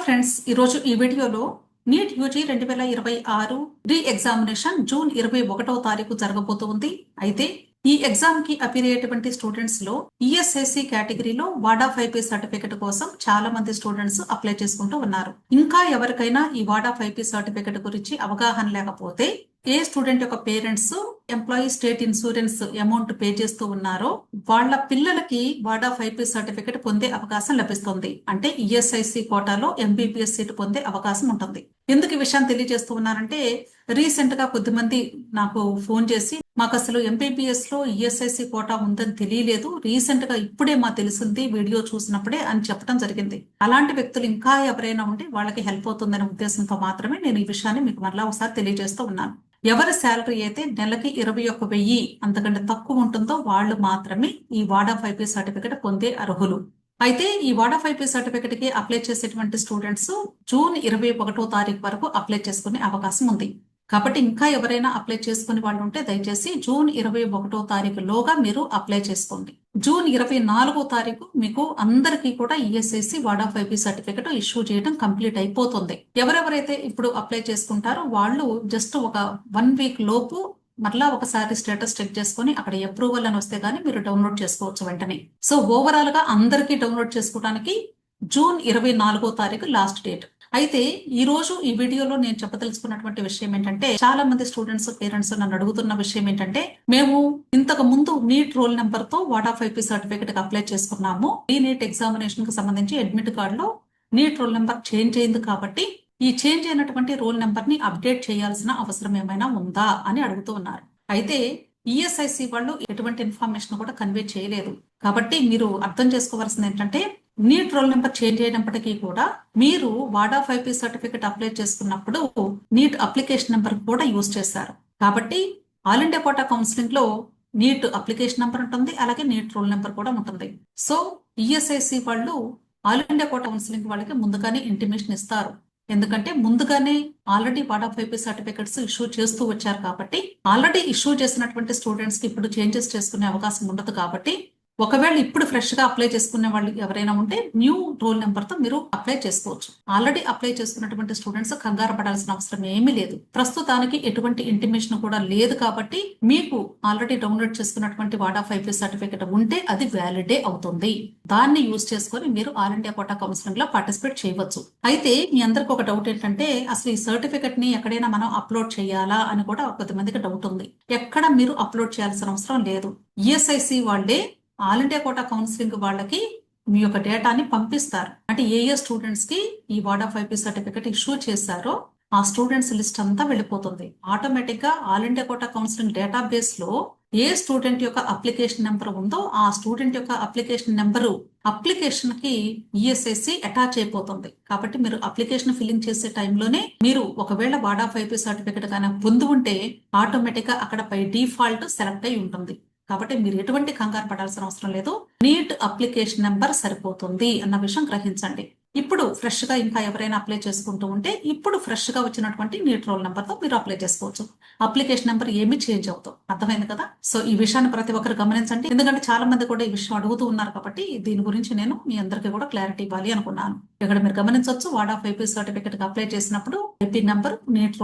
Friends, ఈరోజు ఈ వీడియోలో నీట్ యూజీ 2026 రీ ఎగ్జామినేషన్ జూన్ 21వ తారీఖు జరగబోతుంది. అయితే ఈ ఎగ్జామ్ కి అపీర్ అయ్యేటువంటి స్టూడెంట్స్ లో ఈఎస్ఐసి కేటగిరీలో వాడా 5P సర్టిఫికెట్ కోసం చాలా మంది స్టూడెంట్స్ అప్లై చేసుకుంటూ ఉన్నారు. ఇంకా ఎవరికైనా ఈ వాడా 5P సర్టిఫికెట్ గురించి అవగాహన లేకపోతే ఏ స్టూడెంట్ యొక్క parents employee state insurance amount pay చేస్తూ ఉన్నారో వాళ్ళ పిల్లలకి వాడా 5P సర్టిఫికెట్ పొందే అవకాశం లభిస్తుంది. అంటే ఈఎస్ఐసి కోటాలో ఎంబీబీఎస్ సీట్ పొందే అవకాశం ఉంటుంది. ఎందుకు ఈ విషయాన్ని తెలియజేస్తూ ఉన్నారంటే, రీసెంట్ గా కొద్దిమంది నాకు ఫోన్ చేసి మాకు అసలు ఎంబీబీఎస్ లో ఈఎస్ఐసి కోటా ఉందని తెలియలేదు, రీసెంట్ గా ఇప్పుడే మాకు తెలిసింది వీడియో చూసినప్పుడే అని చెప్పడం జరిగింది. అలాంటి వ్యక్తులు ఇంకా ఎవరైనా ఉంటే వాళ్ళకి హెల్ప్ అవుతుందనే ఉద్దేశంతో మాత్రమే నేను ఈ విషయాన్ని మీకు మరలా ఒకసారి తెలియజేస్తూ ఉన్నాను. ఎవరి శాలరీ అయితే నెలకి 21,000 అంతకంటే తక్కువ ఉంటుందో వాళ్ళు మాత్రమే ఈ వాడా 5P సర్టిఫికెట్ పొందే అర్హులు. అయితే ఈ వాడా 5P సర్టిఫికెట్ కి అప్లై చేసేటువంటి స్టూడెంట్స్ జూన్ 21వ తారీఖు వరకు అప్లై చేసుకునే అవకాశం ఉంది. కాబట్టి ఇంకా ఎవరైనా అప్లై చేసుకునే వాళ్ళు ఉంటే దయచేసి జూన్ 21వ తారీఖు లోగా మీరు అప్లై చేసుకోండి. జూన్ 24వ తారీఖు మీకు అందరికీ కూడా ఈఎస్ఐసి వాడా 5P సర్టిఫికెట్ ఇష్యూ చేయడం కంప్లీట్ అయిపోతుంది. ఎవరెవరైతే ఇప్పుడు అప్లై చేసుకుంటారో వాళ్ళు జస్ట్ ఒక 1 వీక్ లోపు మరలా ఒకసారి స్టేటస్ చెక్ చేసుకుని అక్కడ అప్రూవల్ అని వస్తే గానీ మీరు డౌన్లోడ్ చేసుకోవచ్చు వెంటనే. సో ఓవరాల్ గా అందరికీ డౌన్లోడ్ చేసుకోవడానికి జూన్ 24వ తారీఖు లాస్ట్ డేట్. అయితే ఈ రోజు ఈ వీడియోలో నేను చెప్పదలుచుకున్నటువంటి విషయం ఏంటంటే, చాలా మంది స్టూడెంట్స్ పేరెంట్స్ నన్ను అడుగుతున్న విషయం ఏంటంటే, మేము ఇంతకు ముందు నీట్ రోల్ నెంబర్ తో వాడా 5P సర్టిఫికెట్ కి అప్లై చేసుకున్నాము. ఈ నీట్ ఎగ్జామినేషన్ కు సంబంధించి అడ్మిట్ కార్డ్ లో నీట్ రోల్ నెంబర్ చేంజ్ అయింది కాబట్టి ఈ చేంజ్ అయినటువంటి రోల్ నెంబర్ ని అప్డేట్ చేయాల్సిన అవసరం ఏమైనా ఉందా అని అడుగుతూ ఉన్నారు. అయితే ఈఎస్ఐసి వాళ్ళు ఎటువంటి ఇన్ఫర్మేషన్ కూడా కన్వే చేయలేదు. కాబట్టి మీరు అర్థం చేసుకోవాల్సింది ఏంటంటే, నీట్ రోల్ నెంబర్ చేంజ్ అయినప్పటికీ కూడా మీరు వాడా 5P సర్టిఫికెట్ అప్లై చేసుకున్నప్పుడు నీట్ అప్లికేషన్ నెంబర్ కూడా యూజ్ చేశారు. కాబట్టి ఆల్ ఇండియా కోటా కౌన్సిలింగ్ లో నీట్ అప్లికేషన్ నెంబర్ ఉంటుంది, అలాగే నీట్ రోల్ నెంబర్ కూడా ఉంటుంది. సో ఈఎస్ఐసి వాళ్ళు ఆల్ ఇండియా కోటా కౌన్సిలింగ్ వాళ్ళకి ముందుగానే ఇంటిమేషన్ ఇస్తారు. ఎందుకంటే ముందుగానే ఆల్రెడీ వాడా 5P సర్టిఫికెట్స్ ఇష్యూ చేస్తూ వచ్చారు కాబట్టి, ఆల్రెడీ ఇష్యూ చేసినటువంటి స్టూడెంట్స్ కి ఇప్పుడు చేంజెస్ చేసుకునే అవకాశం ఉండదు. కాబట్టి ఒకవేళ ఇప్పుడు ఫ్రెష్ గా అప్లై చేసుకునే వాళ్ళు ఎవరైనా ఉంటే న్యూ రోల్ నెంబర్ తో మీరు అప్లై చేసుకోవచ్చు. ఆల్రెడీ అప్లై చేసుకున్నటువంటి స్టూడెంట్స్ కంగారు పడాల్సిన అవసరం ఏమీ లేదు. ప్రస్తుతానికి ఎటువంటి ఇంటిమేషన్ కూడా లేదు కాబట్టి మీకు ఆల్రెడీ డౌన్లోడ్ చేసుకున్నటువంటి వాడా 5P సర్టిఫికెట్ ఉంటే అది వ్యాలిడే అవుతుంది. దాన్ని యూజ్ చేసుకొని మీరు ఆల్ ఇండియా కోటా కౌన్సిలింగ్ లో పార్టిసిపేట్ చేయవచ్చు. అయితే మీ అందరికి ఒక డౌట్ ఏంటంటే, అసలు ఈ సర్టిఫికెట్ ని ఎక్కడైనా మనం అప్లోడ్ చేయాలా అని కూడా కొద్దిమందికి డౌట్ ఉంది. ఎక్కడ మీరు అప్లోడ్ చేయాల్సిన అవసరం లేదు. ఈఎస్ఐసి వాళ్ళే ఆల్ ఇండియా కోటా కౌన్సిలింగ్ వాళ్ళకి మీ యొక్క డేటాని పంపిస్తారు. అంటే ఏ స్టూడెంట్స్ కి ఈ వాడా 5P సర్టిఫికెట్ ఇష్యూ చేశారో ఆ స్టూడెంట్స్ లిస్ట్ అంతా వెళ్ళిపోతుంది. ఆటోమేటిక్ గా all India quota counselling database లో ఏ స్టూడెంట్ యొక్క అప్లికేషన్ నెంబర్ ఉందో ఆ స్టూడెంట్ యొక్క అప్లికేషన్ నెంబరు అప్లికేషన్ కి ఈఎస్ఐసి అటాచ్ అయిపోతుంది. కాబట్టి మీరు అప్లికేషన్ ఫిల్లింగ్ చేసే టైంలోనే మీరు ఒకవేళ వాడా 5P సర్టిఫికెట్ కానీ పొంది ఉంటే ఆటోమేటిక్ గా అక్కడ పై డిఫాల్ట్ సెలెక్ట్ అయి ఉంటుంది. కాబట్టి మీరు ఎటువంటి కంగారు పడాల్సిన అవసరం లేదు. నీట్ అప్లికేషన్ నెంబర్ సరిపోతుంది అన్న విషయం గ్రహించండి. ఇప్పుడు ఫ్రెష్ గా ఇంకా ఎవరైనా అప్లై చేసుకుంటూ ఉంటే ఇప్పుడు ఫ్రెష్ గా వచ్చినటువంటి నీట్ రోల్ నెంబర్ తో మీరు అప్లై చేసుకోవచ్చు. అప్లికేషన్ నెంబర్ ఏమి చేంజ్ అవుతాం. అర్థమైంది కదా? సో ఈ విషయాన్ని ప్రతి ఒక్కరు గమనించండి. ఎందుకంటే చాలా మంది కూడా ఈ విషయం అడుగుతూ ఉన్నారు కాబట్టి దీని గురించి నేను మీ అందరికీ కూడా క్లారిటీ ఇవ్వాలి అనుకున్నాను. ఇక్కడ మీరు గమనించవచ్చు, వాడా 5P సర్టిఫికెట్ కి అప్లై చేసినప్పుడు IP number, NEET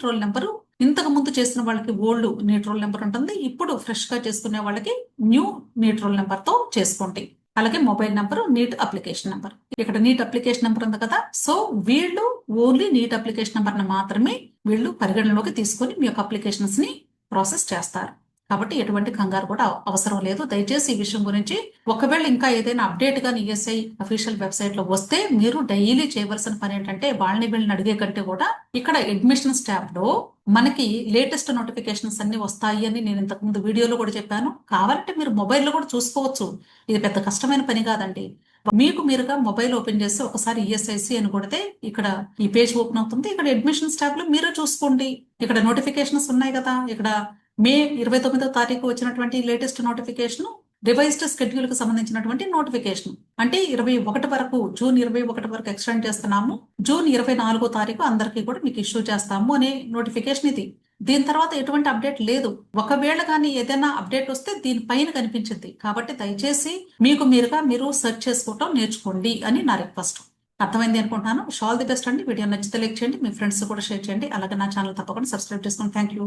roll number ఇంతకు ముందు చేసిన వాళ్ళకి ఓల్డ్ నీట్ రోల్ నెంబర్ ఉంటుంది. ఇప్పుడు ఫ్రెష్ గా చేసుకునే వాళ్ళకి న్యూ నీట్ రోల్ నెంబర్ తో చేసుకోండి. అలాగే mobile number, NEET application number. ఇక్కడ నీట్ అప్లికేషన్ నెంబర్ ఉంది కదా, సో వీళ్ళు ఓన్లీ నీట్ అప్లికేషన్ నెంబర్ ని మాత్రమే వీళ్ళు పరిగణలోకి తీసుకొని మీ యొక్క అప్లికేషన్స్ ని ప్రాసెస్ చేస్తారు. కాబట్టి ఎటువంటి కంగారు కూడా అవసరం లేదు. దయచేసి ఈ విషయం గురించి ఒకవేళ ఇంకా ఏదైనా అప్డేట్ గా ఈఎస్ఐ అఫీషియల్ వెబ్సైట్ లో వస్తే మీరు డైలీ చేయవలసిన పని ఏంటంటే, వీళ్ళని అడిగే కంటే కూడా ఇక్కడ అడ్మిషన్స్ ట్యాబ్ లో మనకి లేటెస్ట్ నోటిఫికేషన్స్ అన్ని వస్తాయి అని నేను ఇంతకు ముందు వీడియోలో కూడా చెప్పాను. కావాలంటే మీరు మొబైల్లో కూడా చూసుకోవచ్చు. ఇది పెద్ద కష్టమైన పని కాదండి. మీకు మీరుగా మొబైల్ ఓపెన్ చేసి ఒకసారి ఈఎస్ఐసి అని కొడితే ఇక్కడ ఈ పేజ్ ఓపెన్ అవుతుంది. ఇక్కడ అడ్మిషన్స్ ట్యాబ్ లో మీరే చూసుకోండి. ఇక్కడ నోటిఫికేషన్స్ ఉన్నాయి కదా, ఇక్కడ మే 29వ తారీఖు వచ్చినటువంటి లేటెస్ట్ నోటిఫికేషన్ రివైజ్డ్ షెడ్యూల్ కి సంబంధించినటువంటి నోటిఫికేషన్. అంటే 21 వరకు, జూన్ 21 వరకు ఎక్స్టెండ్ చేస్తున్నాము. జూన్ 24వ తారీఖు అందరికీ కూడా మీకు ఇష్యూ చేస్తాము అనే నోటిఫికేషన్ ఇది. దీని తర్వాత ఎటువంటి అప్డేట్ లేదు. ఒకవేళ కానీ ఏదైనా అప్డేట్ వస్తే దీనిపైన కనిపించింది. కాబట్టి దయచేసి మీకు మీరుగా మీరు సెర్చ్ చేసుకోవటం నేర్చుకోండి అని నా రిక్వెస్ట్. అర్థమైంది అనుకుంటున్నాను. ఆల్ ది బెస్ట్ అండి. వీడియో నచ్చితే లైక్ చేయండి, మీ ఫ్రెండ్స్ కూడా షేర్ చేయండి, అలాగే నా ఛానల్ తప్పకుండా సబ్స్క్రైబ్ చేసుకోండి. Thank you.